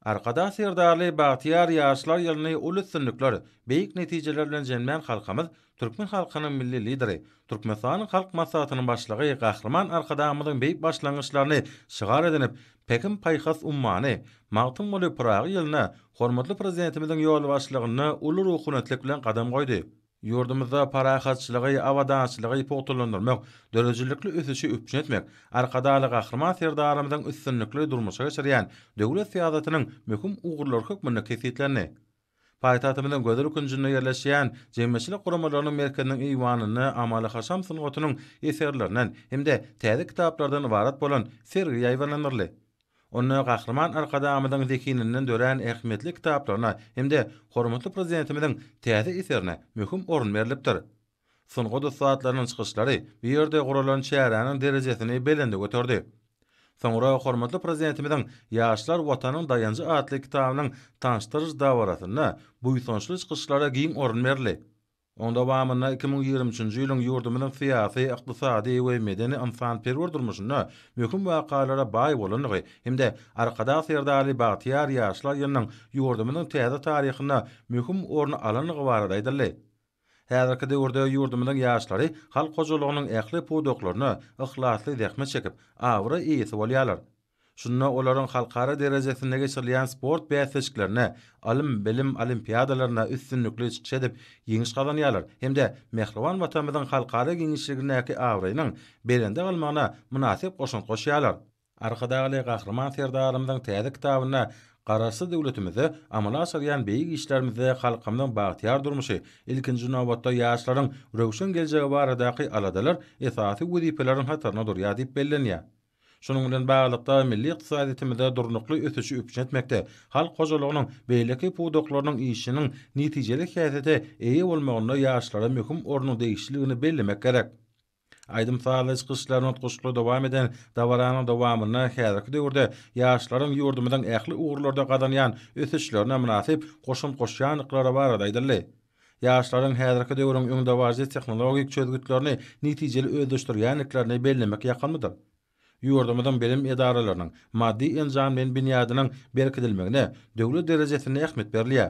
Arkada sirdarly Bahtiyar ýaşlar ýylyny ul üstünlikler, beýik netijeler bilen jenmän halkymyz Türkmen halkynyň milli lideri, Türkmenistanyň halk maslahatynyň başlygy Gahrman Arkadamyzyň beýik başlangyçlaryny şygar edinip, Pekin paýhas ummany Magtym Moly Pragy ýylyna hormatly prezidentimiziň ýol başlygyny uly ruhunetlik bilen gadam goýdy. Yurdumuzda parahatçılığı, avadançılığı poğtulandırmak, dörecilikli ösüşü üpçün etmek, arkadalı Gahrman serdarymyzyň üstünlikli durmuşa geçirýän döwlet siýasatynyň möhüm ugurlar hökmüne kesitlerini. Paýtatymyzyň gödür küncünde ýerleşýän jemgyýetçilik guramalarynyň merkeziniň iwanyny Amaly Haşam synagotynyň eserlerinden hemde täze kitaplardan ibarat bolan sergi ýaýlanlary. Onu Gahrman Arkadamyzyň zekininden dören ähmetli kitaplaryna hemde hormatly prezidentimiziň täze eserine möhüm orun berilipdir. Soňky saatlarynyň çykyşlary bir ýerde guralan şäheriniň derejesini belende götürdi. Soňra hormatly prezidentimiziň Ýaşlar Watanyň dayanjy adly kitabynyň tanıştyrjy dawaratyna bu ýysançly çykyşlara giň orun berildi. Onda wamyna 2023-nji ýylyň ýurdumyzyň syýasy, ykdysady we medeni ymsanperwer durmuşyna möhüm wakalara baý bolanyny hemde arkada serdarly Bahtiyar ýaşlar ýylynyň ýurdumyzyň täze taryhyna möhüm orun alanyny barada aýdyldy. Häzirki döwürde ýurdumyzyň ýaşlary halk hojalygynyň ähli pudoklaryny ihlasly zähmet çekip awra iýesi bolýarlar. Şunda olaryň halkara derejesinde geçirilýän sport bäsleşiklerine, alim bilim olimpiadalaryna üstünlikli çykyş edip ýeňiş gazanýarlar. Hemde Mehriban watanymyzyň halkara giňişligindäki awraýynyň belende galmagyna münasip goşun goşýarlar. Arkadaly Gahrman serdarymyzyň täze kitabyna garaşy döwletimizi amala asyrýan beýik işlerimizi halkymyzyň bagtyar durmuşy, ilkinji nowatda ýaşlaryň röwşen geljegi baradaky aladalar esasy wezipeleriň hatarına durýar diýip bellenýär. Şunun bilen baglykda milli ykdysadymyzda durnukly ösüşi üpçün etmekde, halk hojalygynyň beýleki pudoklarynyň işiniň netijeli häsiýete eýe bolmagyna ýaşlara möhüm ornuň değişikligini bellemek gerek. Aydym sağlaş kışlaryny otguşly dowam eden dawaranyň dowamyna häzirki döwürde ýaşlaryň ýurdumyzyň ähli ugurlarda gadanýan ösüşlerine münasip goşum goşýanlyklara barada aýdyldy. Ýaşlaryň häzirki döwrüň öňdäwäji tehnologik çözgütlerini netijeli özdürýänliklerini bellemek ýakynmydyr. Ýurdumyzyň bilim edaralarynyň maddi enjam bilen binýadynyň berkidilmegine döwlet derejesinde ähmet berilýär.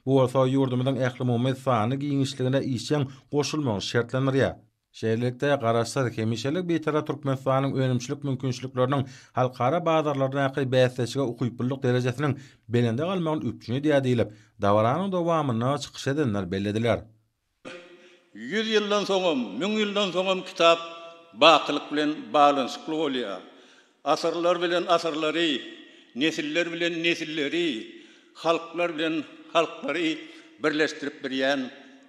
Bu bolsa ýurdumyzyň ähli mumy sany giňişligine işen goşulmagy şertlendirýär. Şeýlelikde garaşsar hemişelik beýtara Türkmenistanyň önümçilik mümkinçilikleriniň halkara bazarlaryna bäsleşige ukyplyk derejesiniň belende galmagyny üpçün edýär dawaranyň dowamyna çykyş edenler bellediler. 100 ýyldan soňam, 1000 ýyldan soňam kitap bakylyk bilen balanşykly bolýar. Asyrlar bilen asyrlary, nesiller bilen nesilleri, halklar bilen halklary birleşdirip berýän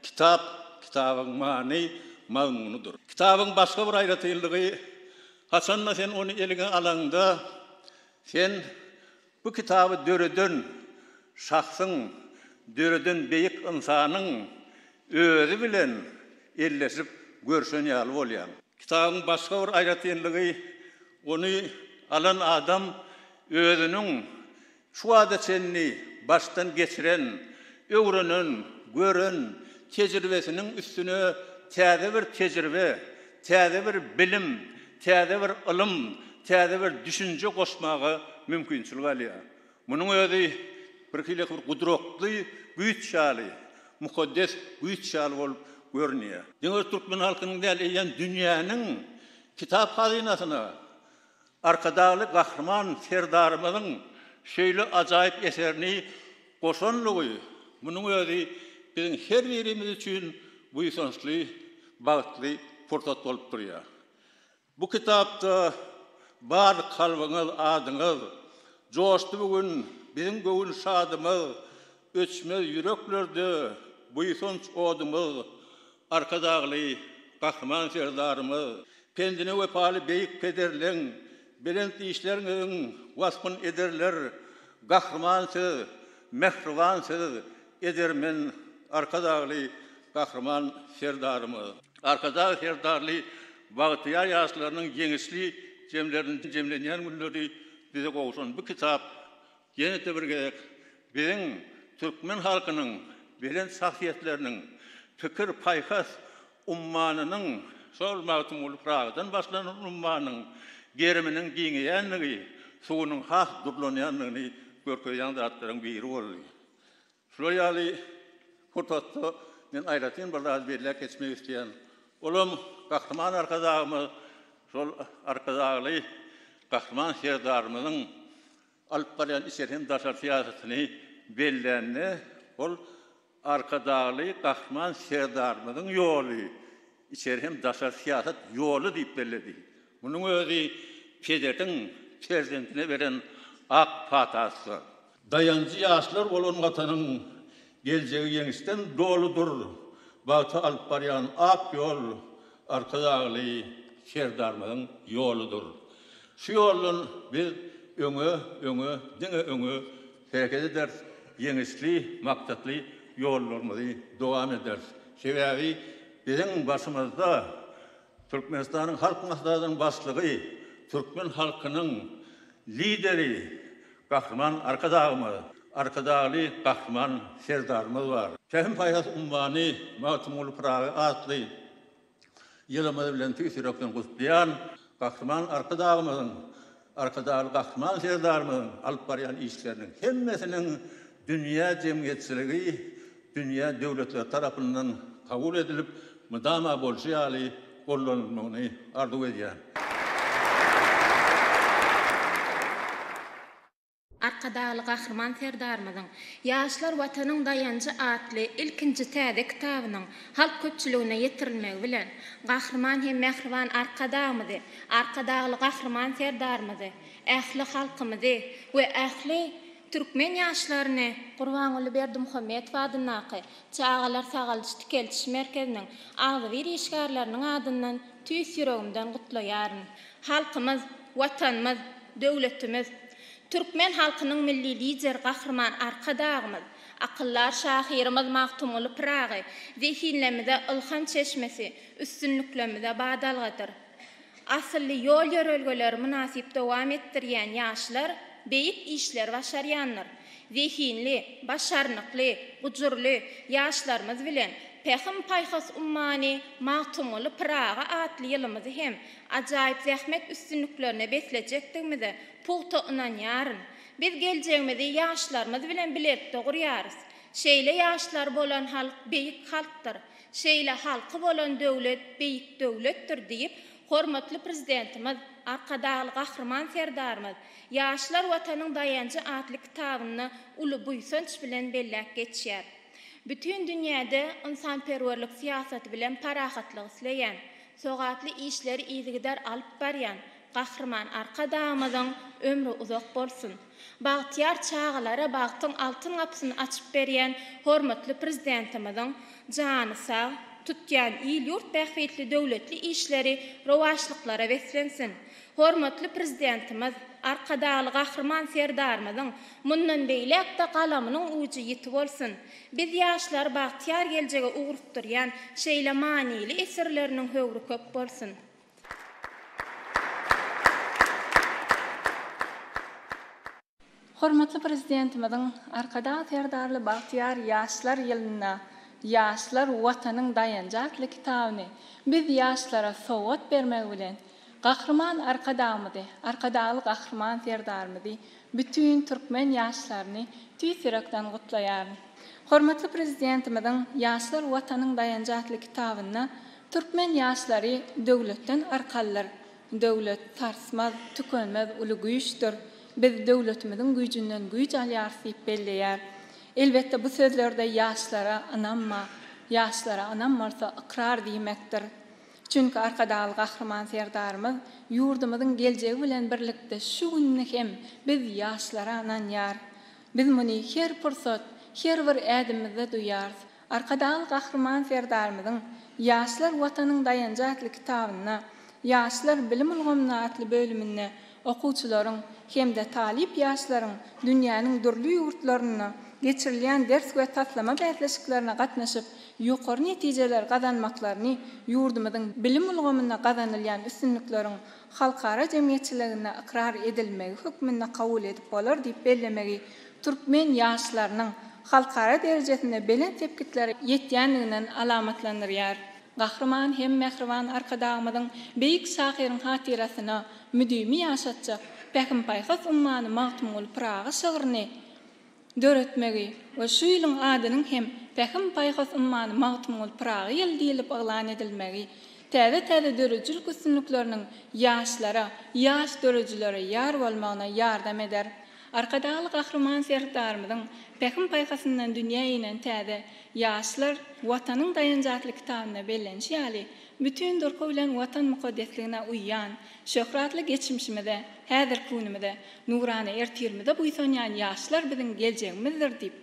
kitap, kitabyň many mazmunudur. Kitabyň başga bir aýratyldygy, haçanna sen onu eline alanda, sen bu kitaby döreden şahsyň, döreden beýik insanyň özü bilen elleşip görşenýär bolýar. Kitabyň başga bir aýratyldygy, onu alan adam özüniň şu adatyny baştan geçiren, öwrenen, gören tejribesiniň üstüne täze bir tejribe, täze bir bilim, täze bir ilim, täze bir düşünje goşmagy mümkinçilik alýar. Munyň özi bir kilik bir gudrokly güýç şaly, mukaddes güýç şaly bolup görünýär. Diňe Türkmen halkynyň däliýän dünýäniň kitap hazinasyna arkadaly Gahrman serdarymyzyň şeýle ajaýyp eserini goşanlygy, munyň özi biziň her birimiz üçin bu ýysançly, bagtly fursat bolup durýar. Bu kitapda bar kalbyňyz, adyňyz joşdy bugün biziň göwül şadymyz, öçmez ýüreklerde bu ýysanç odymyz, arkadaly Gahrman serdarymyz, pendine wepaly beýik pederleň, belent işleriň wasfyn ederler, Gahrmansyz, mehribansyz edermen arkadaly Gahrman serdarymyz. Arkadaly serdarly Bahtiyar ýaşlarynyň ýeňişli jemlenýän günleri bize gowşan bu kitap ýene-de bir gerek biziň Türkmen halkynyň bilen şahsiýetleriniň pikir paýhas ummanynyň şol Magtym Moly Pragydan başlanan ummanyň geriminiň giňeýänligi, suwunyň hak durlanýanlygyny görkeýän zatlaryň biri boldy. Şol ýaly fotoda men aýratyn bir az belläp geçmek isteýän. Olam Gahrman arkadaşymyz şol arkadaşly Gahrman şerdarymyzyň alyp barýan işlerden daşar siýasatyny belläne ol arkadaşly Gahrman şerdarymyzyň ýoly içerhem daşar siýasat ýoly diýip belledi. Munyň özi Federden prezidentine beren ak patasy. Dayanjy ýaşlar bolan gatanyň geljegi ýeňişden doludur. Bata alyp barýan ak ýol arkadaşly şerdarymyzyň ýoludur. Şu ýoldan biz öňe hereket eder, ýeňişli, maksatly ýollarymyzy dowam eder. Sebäbi biziň başymyzda Türkmenistanyň halk maslahatynyň başlygy, Türkmen halkynyň lideri Gahrman arkadaşly Gahrman şerdarymyz bar. Şähem paýhas unwany Mawtumul Praga atly ýylymyz bilen tüýsürekden gutlaýan Gahrman arkadaşymyzyň arkadaşly Gahrman şerdarymyzyň alyp barýan işleriniň hemmesiniň dünýä jemgyýetçiligi, dünýä döwletleri tarapyndan kabul edilip mudama bolşy ýaly gollanmagyny arzu edýär. Arkadaşly Gahrman şerdarymyzyň Ýaşlar watanyň dayanjy atly ilkinji täze kitabynyň halk köpçüligine ýetirilmegi bilen Gahrman hem Mehriban arkadaşymyzy, arkadaşly Gahrman şerdarymyzy, ähli halkymyzy we ähli Türkmen ýaşlaryny Gurbanuly Berdimuhammedow adynaky Çağalar Sagalçy Tikelçi merkeziniň agzybir işgärleriniň adyndan tüýs ýüregimden gutlaýaryn. Halkymyz, watanymyz, döwletimiz, Türkmen halkynyň milli lider Gahrman arkadaşymyz, akyllar şahyrymyz Mawtumul Praga zihinlemide ılhan çeşmesi, üstünlüklemide badalgadyr. Asylly ýol ýörelgeleri münasip dowam etdirýän ýaşlar beýik işler başarýanlar. Zihinli, başarnykly, gujurly ýaşlarymyz bilen Pehim paýhas ummany Mawtumul Praga atly ýylymyzy hem ajaýyp zähmet üstünlüklerine beslejekdigimizi puhta ynanýaryn. Biz geljegimizi ýaşlarymyz bilen biletde gurýarys. Şeýle ýaşlar bolan halk beýik halkdyr. Şeýle halky bolan döwlet beýik döwletdir diýip hormatly prezidentimiz arkadaşly Gahrman şerdarymyz Ýaşlar watanyň dayanjy atly kitabyny uly buýsanç bilen belläp geçýär. Bütün dünýäde insanperwerlik siýasaty bilen parahatlyk isleýän, sogatly işleri ýyzgidar alyp barýan Gahrman arkadaşymyzyň ömrü uzak bolsun. Bagtyar çağalara bagtyň altyn gapysyny açyp berýän hormatly prezidentimiziň jany sag tutýan ýurt bähwetli döwletli işleri rowaşlyklara beslensin. Hormatly prezidentimiz arkadaşly Gahrman şerdarymyzyň mundan beýlekde galamynyň uji ýetip bolsun. Biz ýaşlar bagtyar geljege ugrupdyrýan şeýle manily eserleriniň höwri köp bolsun. Hormatly prezidentimiziň arkadaş şerdarly bagtyar ýaşlar ýylyna Ýaşlar watanyň dayanjy atly kitabyny biz ýaşlara sowat bermek bilen Gahrman arkadaşymyzy, arkadaşly Gahrman şerdarymyzy bütün türkmen ýaşlaryny tüýsürekden gutlaýar. Hormatly prezidentimiziň Ýaşlar watanyň dayanjy atly kitabyny türkmen ýaşlary döwletden arkalylar. Döwlet tarsmaz, tükenmez uly güýçdir. Biz döwletimiziň güýjünden güýç alýar diýip belleýär. Elbette bu sözlerde ýaşlara anammarsa ikrar diýmekdir. Çünki arkadaşly Gahrman şerdarymyz ýurdumyzyň geljegi bilen birlikde şu günni hem biz ýaşlara ananýar. Biz muny her pursat, her bir ädimizde duýarys. Arkadaşly Gahrman şerdarymyzyň Ýaşlar watanyň dayanjy atly kitabyny, ýaşlar bilim ulgamyny atly bölümini okuwçylaryň hem de talip ýaşlaryň dünýäniň dürli ýurtlaryna geçirilen ders ve taslama bäzleşiklerine gatnaşyp ýokary netijeler gazanmaklaryny ýurdumyzyň bilim ulgamyna gazanylýan üstünlikleriň halkara jemgyýetçiligine ikrar edilmegi hükmünde kabul edip bolar diýip bellemegi türkmen ýaşlarynyň halkara derejesinde belen tepkitleri ýetýänliginden alamatlanyrýar. Gahrman hem Mehriban arkadaşymyzyň beýik şahyryň hatirasyna müdümi ýaşatjak Päkim paýhas ummany Mawtumul Praga şygyryny döretmegi we şu ýylyň adynyň hem Pähim paýhas ummany magtymyl pragy ýyl diýilip aglan edilmegi, täze dörejil üstünlikleriniň ýaşlara, ýaş dörejilere ýar bolmagyna ýardam eder. Arkadaly gahrman serdarmyň Pähim paýhasyndan dünýä inen täze ýaşlar watanyň dayanjatly kitabyna bellenşi ýaly bütün durky bilen watan mukaddesligine uýýan, şöhratly geçmişimizde, häzir günümizde, nurany ertirmide buýsanýan ýaşlar biziň geljegimizdir diýip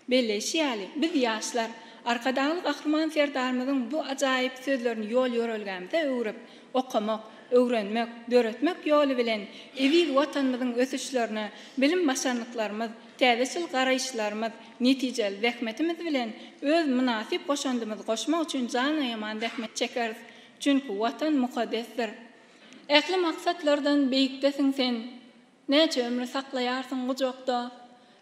belleşi ýaly biz ýaşlar arkadaly gahrman serdarmyň bu ajaýyp sözlerini ýol ýörelgämde öwrüp, okamak, öwrenmek, döretmek ýoly bilen ewi watanymyzyň ösüşlerini, bilim başanlyklarymyz, täzeçil garaýşlarymyz, netijeli zähmetimiz bilen öz münasip goşandymyzy goşmak üçin jana ýaman zähmet çekeriz. Çünki watan mukaddesdir. Ähli maksatlardan beýikdesin sen. Näçe ömrü saklaýarsyň gujokda.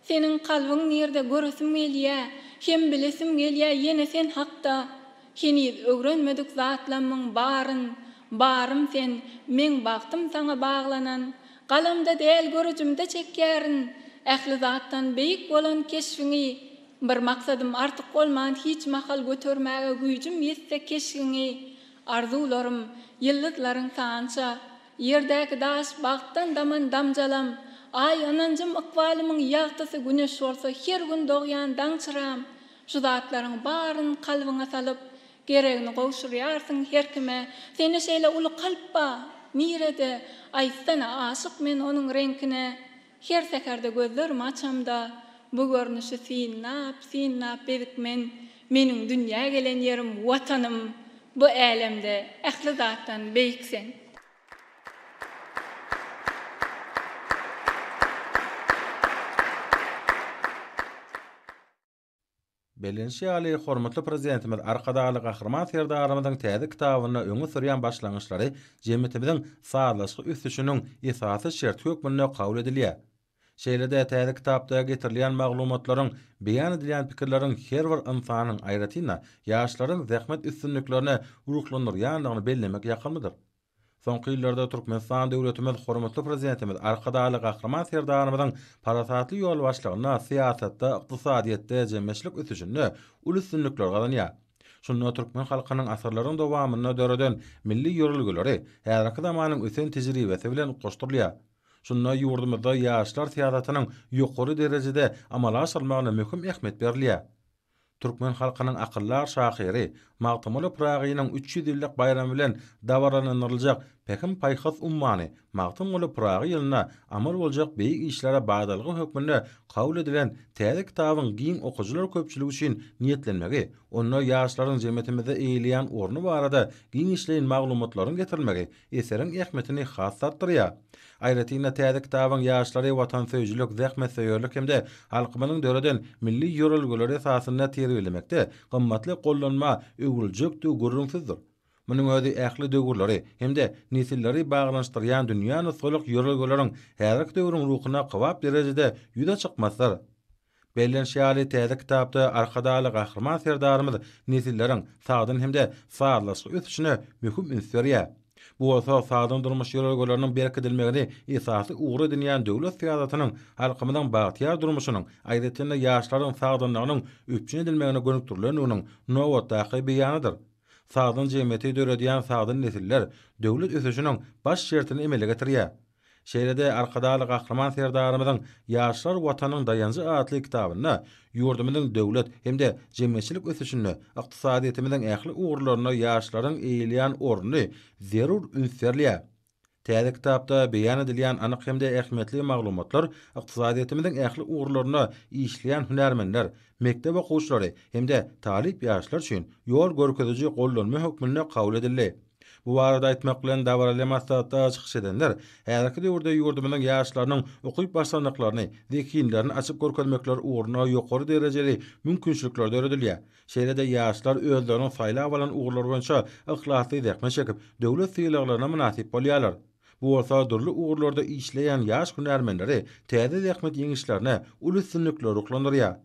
Senin kalbyň nirde göresim gelýär, hem bilesim gelýär ýene sen hakda. Heniz öwrenmedik zatlamyň barym sen, men bagtym saňa baglanan, galamda däl görejimde çekýärin. Ähli zatdan beýik bolan keşfiňi, bir maksadym artyk bolman hiç mahal götürmäge güýjüm ýetse keşfiňi. Arzularym, ýyldızlaryň sança, ýerdäki daş bagtdan daman damjalam, ay anancym ykbalymyň ýagtysy güneş bolsa her gün dogýan daňçyram. Şu zatlaryň baryny kalbyňa salyp, geregini gowşurýarsyň her kime. Seni şeýle uly kalpba, nirede, aýstana aşyk men onuň reňkine. Her sekerde gözlerim açamda, bu görnüşi sinnap bedikmen, meniň dünýä gelen ýerim watanym. Bu älemde ähli zatdan beýiksen. Bellenşi ýaly hormatly prezidentimiz arkadaly gahrman serdarymyň täze kitabyny öňe sürýän başlangyçlary jemgyýetimiziň sağlaşy üstüşiniň esasy şert hökmüne kabul edilýär. Şeýlede täze kitapda getirilýän maglumatlaryň, beýan edilen pikirleriň her bir insanyň aýratyna ýaşlaryň zähmet üstünliklerini uruklandyrýanlygyny bellemek ýakynmydyr. Soňky ýyllarda Türkmenistan döwletimiz hormatly prezidentimiz arkadaly gahrman serdarymyň parasatly ýol başlygyna siýasatda, ykdysadyatda jemmeşlik üstüşini uly üstünlikler gazanýar. Şonda Türkmen halkynyň asyrlaryň dowamyna döreden milli ýörelgeleri häzirki zamanyň ösen tejribesi bilen goşdurulýar. Şonda ýurdumyzda ýaşlar siýasatynyň ýokary derejede amala aşyrmagyna möhüm ähmiýet berilýär. Türkmen halkynyň akyllar şahyry, magtymly pragynyň 300 ýyllyk bayramy bilen dawaranylajak Pähim paýhas ummany magtymly pragy ýylyna amal boljak beýik işlere bagdalygy hökmünde kabul edilen täze kitabyň giň okujular köpçüligi üçin niýetlenmegi, onda ýaşlaryň jemgyýetimizde eýilýän orny barada giň işleýän maglumatlaryň getirilmegi eseriň ähmiýetini hassatdyrýar. Aýratyna täze kitabyň ýaşlary watansöýçilik, zähmetseýerlik hemde halkymyzyň döreden milli ýörelgeleri esasynda terbiýelemekde gymmatly gollanma öwüljekdi görünsizdir. Munyň özi ähli döwürleri hemde nesilleri baglanşdyrýan dünýäni solyk ýörelgeleriň häzirki döwrüň ruhyna gowap derejede ýüze çykmaslar. Bellenşi ýaly täze kitapda arkadaly gahrman serdarymyz nesilleriň sagdyn hemde sağlaşy ösüşine möhüm ünsürýär. Bu bolsa sagdyn durmuş ýörelgeleriniň berkidilmegini esasy uğra edilýän döwlet siýasatynyň halkymyzyň bagtyar durmuşynyň, aýratynda ýaşlaryň sagdynlygynyň öpçün edilmegine gönükdirleniginiň nowatdaky beýanydyr. Sagdyn jemgyýeti döredýän sagdyn nesiller döwlet ösüşiniň baş şertini emele getirýär. Şeýlede arkadaly gahrman serdarymyň ýaşlar watanyň dayanjy adly kitabyna ýurdumyzyň döwlet hemde jemgyýetçilik ösüşini, ykdysadyýetimiziň ähli uğurlaryna ýaşlaryň eýilýän orny zerur ünsürlýär. Täze kitapda beýan edilýän anyk hemde ähmiýetli maglumatlar ykdysadyýetimiziň ähli uğurlaryna işleýän hünärmenler, mektep okuwçylary hemde talip ýaşlar üçin ýol görkezici gollanma hökmüne kabul edildi. Bu barada aýtmak bilen dawaralamasda çykyş edenler häzirki döwürde ýurdumyzyň ýaşlarynyň okuýup başlandyklaryny, zekinlerini açyp görkezmekler uğruna ýokary derejeli mümkinçilikler döredilýär. Şeýlede ýaşlar özleriniň saýlap alan uğurlary boýunça ihlasy zähmet çekip döwlet syýlaklaryna münasip bolýarlar. Bu bolsa durly uğurlarda işleýän ýaş hünärmenleri täze zähmet ýeňişlerine uly üstünlikler uklandyrýar.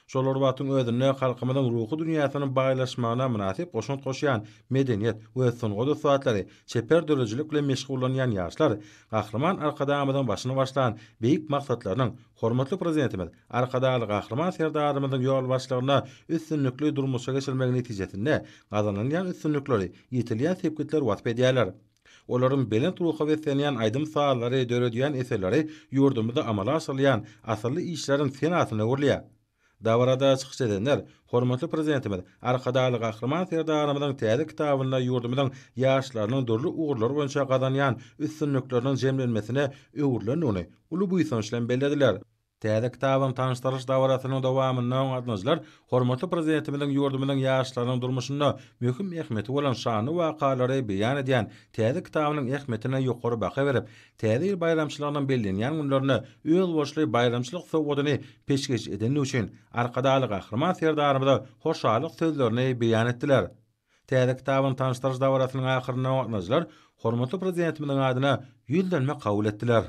Şolar wagtyň özüne halkymyzyň ruhy dünýäsynyň baýlaşmagyna münasip goşunt goşýan medeniýet we sungy sawatlary çeper dörejilik bilen meşgullanýan ýaşlar gahrman arkadamyzyň başyny başlan beýik maksatlarynyň hormatly prezidentimiz arkadaly gahrman serdarymyzyň ýol başlygyna üstünlükli durmuşa geçilmegi netijesinde gazanylýan üstünlükleri ýetilýän sepkitler wasp edýärler. Olaryň belent ruha we senýän aýdym saalary döredýän eserleri ýurdumyzda amala asylýan asylly işleriň senatyna öwrülýär. Dawarada çykyş edenler hormatly prezidentimiz arkadaly gahrman serdarymyzyň täze kitabyna ýurdumyzyň ýaşlarynyň durly ugurlary boýunça gazanýan üstünlükleriniň jemlenmesine öwrülenýäni uly buýsan bilen bellediler. Täze kitabyň tanışdyryş dawrasynyň dowamynda gatnaşyjylar hormatly prezidentimizin ýurdumyzyň ýaşlarynyň durmuşynda möhüm ähmeti bolan şany wakalary beýan edýän täze kitabynyň ähmetine ýokary baha berip, täze ýyl bayramçylygynyň bellenýän günlerini öz boşly bayramçylyk sowgadyny peşkeş edeni üçin arkadaly gahrman serdarymyza hoşalyk sözlerini beýan etdiler. Täze kitabyň tanışdyryş dawrasynyň ahyryna gatnaşyjylar hormatly prezidentimizin adyna ýüldenme kabul etdiler.